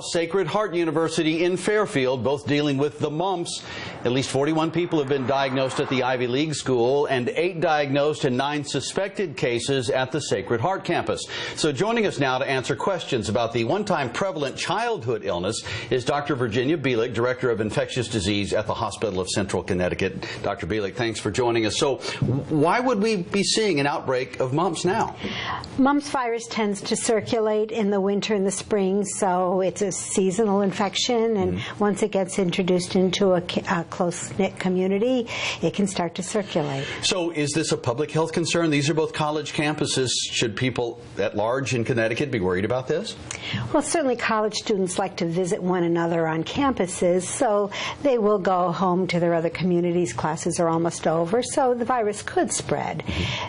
Sacred Heart University in Fairfield, both dealing with the mumps. At least 41 people have been diagnosed at the Ivy League school and 8 diagnosed and 9 suspected cases at the Sacred Heart campus. So joining us now to answer questions about the one-time prevalent childhood illness is Dr. Virginia Bielek, Director of Infectious Disease at the Hospital of Central Connecticut. Dr. Bielek, thanks for joining us. So why would we be seeing an outbreak of mumps now? Mumps virus tends to circulate in the winter and the spring, so it's a seasonal infection, and once it gets introduced into a close-knit community, it can start to circulate. So is this a public health concern? These are both college campuses. Should people at large in Connecticut be worried about this? Well, certainly college students like to visit one another on campuses, so they will go home to their other communities. Classes are almost over, so the virus could spread.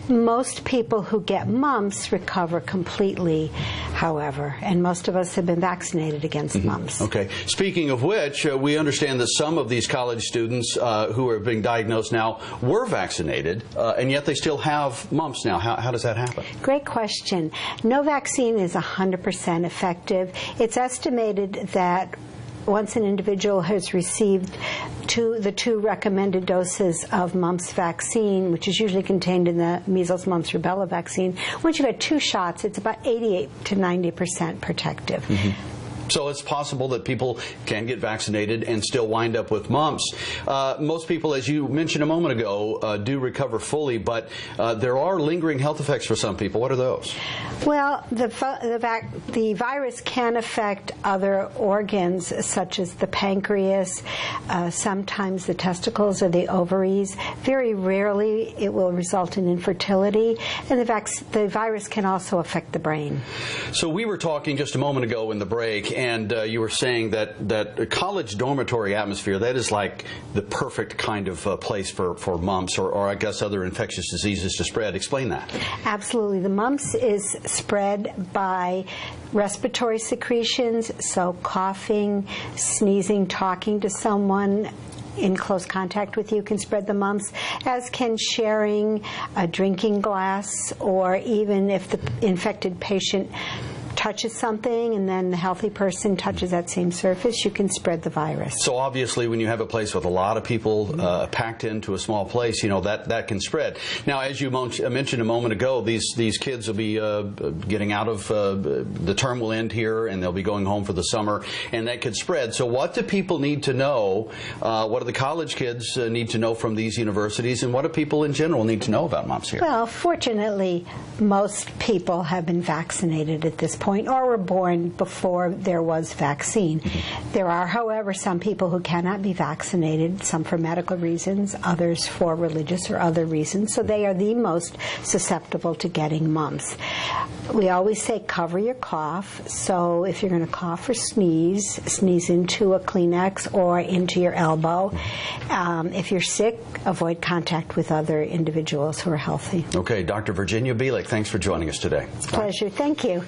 Most people who get mumps recover completely, however, and most of us have been vaccinated against mumps. Okay. Speaking of which, we understand that some of these college students who are being diagnosed now were vaccinated, and yet they still have mumps now. How does that happen? Great question. No vaccine is 100% effective. It's estimated that once an individual has received the 2 recommended doses of mumps vaccine, which is usually contained in the measles, mumps, rubella vaccine, once you've had 2 shots, it's about 88 to 90% protective. So it's possible that people can get vaccinated and still wind up with mumps. Most people, as you mentioned a moment ago, do recover fully, but there are lingering health effects for some people. What are those? Well, the virus can affect other organs, such as the pancreas, sometimes the testicles or the ovaries. Very rarely it will result in infertility, and the virus can also affect the brain. So we were talking just a moment ago in the break, and you were saying that a college dormitory atmosphere, that is like the perfect kind of place for mumps or I guess other infectious diseases to spread. Explain that. Absolutely. The mumps is spread by respiratory secretions, so coughing, sneezing, talking to someone in close contact with you can spread the mumps, as can sharing a drinking glass, or even if the infected patient touches something and then the healthy person touches that same surface, you can spread the virus. So obviously when you have a place with a lot of people packed into a small place, you know, that can spread. Now, as you mentioned a moment ago, these kids will be getting out of, the term will end here and they'll be going home for the summer, and that could spread. So what do people need to know? What do the college kids need to know from these universities, and what do people in general need to know about mumps here? Well, fortunately, most people have been vaccinated at this point, or were born before there was vaccine. There are, however, some people who cannot be vaccinated, some for medical reasons, others for religious or other reasons, so they are the most susceptible to getting mumps. We always say cover your cough, so if you're going to cough or sneeze into a Kleenex or into your elbow. If you're sick, avoid contact with other individuals who are healthy. Okay, Dr. Virginia Bielek, thanks for joining us today. It's a pleasure. Thank you.